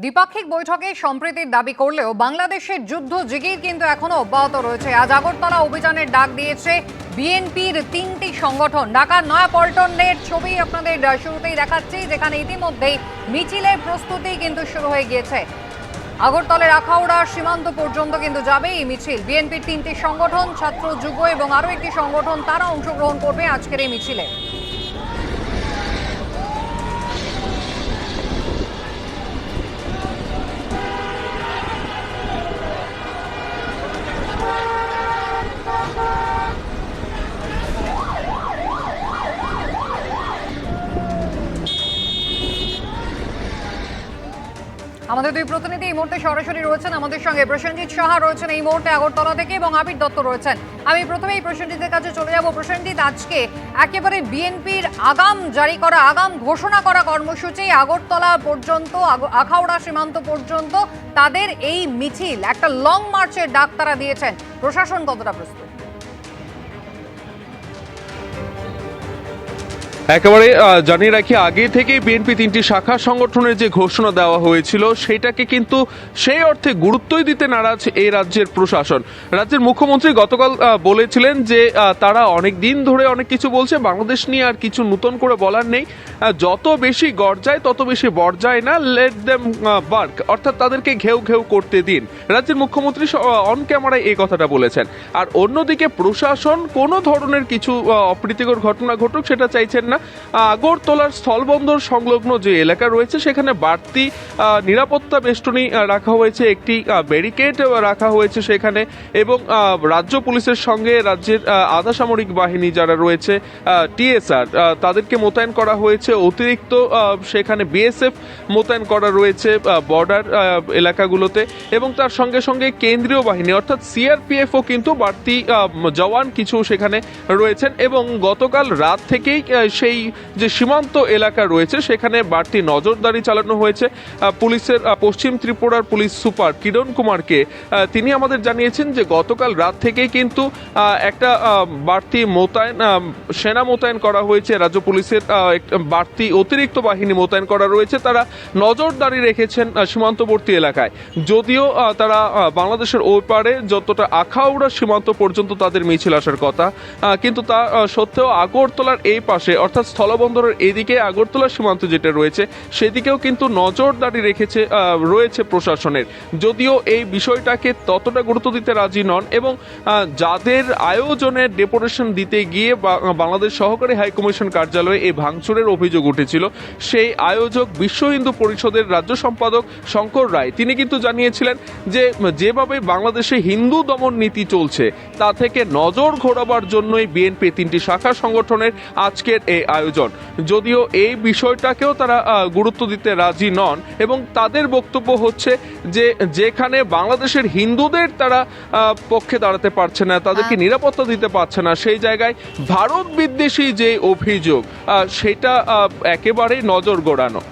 দ্বিপাক্ষিক বৈঠকে সম্প্রীতির দাবি করলেও বাংলাদেশের যুদ্ধ জিগির কিন্তু এখনো অব্যাহত রয়েছে। আজ আগরতলা অভিযানের ডাক দিয়েছে বিএনপির 3টি সংগঠন। ঢাকার নয়াপল্টনের ছবি আপনাদের শুরুতেই দেখাচ্ছি, যেখানে ইতিমধ্যেই মিছিলের প্রস্তুতি কিন্তু শুরু হয়ে গিয়েছে। আগরতলার আখাউড়া সীমান্ত পর্যন্ত কিন্তু যাবে এই মিছিল। বিএনপির 3টি সংগঠন, ছাত্র, যুব এবং আরও একটি সংগঠন, তারা অংশগ্রহণ করবে আজকের এই মিছিলে। আমাদের দুই প্রতিনিধি এই মুহূর্তে সরাসরি রয়েছেন আমাদের সঙ্গে। প্রসেনজিৎ সাহা রয়েছেন এই মুহূর্তে আগরতলা থেকে এবং আবির দত্ত রয়েছেন। আমি প্রথমেই প্রসেনজিতের কাছে চলে যাব। প্রসেনজিৎ, আজকে একেবারে বিএনপির আগাম ঘোষণা করা কর্মসূচি আগরতলা পর্যন্ত, আখাউড়া সীমান্ত পর্যন্ত তাদের এই মিছিল, একটা লং মার্চের ডাক তারা দিয়েছেন। প্রশাসন কতটা প্রস্তুত? একেবারে জানিয়ে রাখি, আগে থেকেই বিএনপি 3টি শাখা সংগঠনের যে ঘোষণা দেওয়া হয়েছিল সেটাকে কিন্তু সেই অর্থে গুরুত্বই দিতে নারাজ এই রাজ্যের প্রশাসন। রাজ্যের মুখ্যমন্ত্রী গতকাল বলেছিলেন যে তারা অনেক দিন ধরে অনেক কিছু বলছে, বাংলাদেশ নিয়ে আর কিছু নতুন করে বলার নেই, যত বেশি গর্জায় তত বেশি বর্জায় না, লেট দেম বার্ক, অর্থাৎ তাদেরকে ঘেউ ঘেউ করতে দিন। রাজ্যের মুখ্যমন্ত্রী অন ক্যামেরায় এই কথাটা বলেছেন। আর অন্যদিকে প্রশাসন কোনো ধরনের কিছু অপ্রীতিকর ঘটনা ঘটুক সেটা চাইছেন না। আগরতলার স্থলবন্দর সংলগ্ন যে এলাকা রয়েছে সেখানে বাড়তি নিরাপত্তা বেষ্টনী রাখা হয়েছে, একটি ব্যারিকেড রাখা হয়েছে সেখানে, এবং রাজ্য পুলিশের সঙ্গে রাজ্যের আধা সামরিক বাহিনী যারা রয়েছে টিএসআর, তাদেরকে মোতায়েন করা হয়েছে। অতিরিক্ত সেখানে বিএসএফ মোতায়েন করা রয়েছে বর্ডার এলাকাগুলোতে, এবং তার সঙ্গে সঙ্গে কেন্দ্রীয় বাহিনী অর্থাৎ সিআরপিএফও কিন্তু বাড়তি জওয়ান কিছু সেখানে রয়েছেন। এবং গতকাল রাত থেকেই সেই যে সীমান্ত এলাকা রয়েছে সেখানে বাড়তি নজরদারি চালানো হয়েছে। পুলিশের পশ্চিম ত্রিপুরার পুলিশ সুপার কিরণ কুমারকে তিনি আমাদের জানিয়েছেন যে গতকাল রাত থেকেই কিন্তু একটা বাড়তি সেনা মোতায়েন করা হয়েছে, রাজ্য পুলিশের বাড়তি অতিরিক্ত বাহিনী মোতায়েন করা রয়েছে। তারা নজরদারি রেখেছেন সীমান্তবর্তী এলাকায়। যদিও তারা বাংলাদেশের ওই পারে যতটা আখাউড়া সীমান্ত পর্যন্ত তাদের মিছিল আসার কথা, কিন্তু তা সত্ত্বেও আগরতলার এই পাশে অর্থাৎ স্থলবন্দরের এদিকে আগরতলা সীমান্ত যেটা রয়েছে সেদিকেও কিন্তু নজরদারি রয়েছে প্রশাসনের। যদিও এই বিষয়টাকে ততটা গুরুত্ব দিতে রাজি নন, এবং যাদের আয়োজনের ডেপুটেশন দিতে গিয়ে বাংলাদেশ সহকারী হাইকমিশন কার্যালয়ে এই ভাঙচুরের অভিযোগ উঠেছিল, সেই আয়োজক বিশ্ব হিন্দু পরিষদের রাজ্য সম্পাদক শঙ্কর রায় তিনি কিন্তু জানিয়েছিলেন যে যেভাবে বাংলাদেশে হিন্দু দমন নীতি চলছে তা থেকে নজর ঘোরাবার জন্যই বিএনপি 3টি শাখা সংগঠনের আজকের এই আয়োজন। যদিও এই বিষয়টাকেও তারা গুরুত্ব দিতে রাজি নন, এবং তাদের বক্তব্য হচ্ছে যে যেখানে বাংলাদেশের হিন্দুদের তারা পক্ষে দাঁড়াতে পারছে না, তাদেরকে নিরাপত্তা দিতে পারছে না, সেই জায়গায় ভারত বিদ্বেষী যে অভিযোগ সেটা একেবারেই নজর গোড়ানো।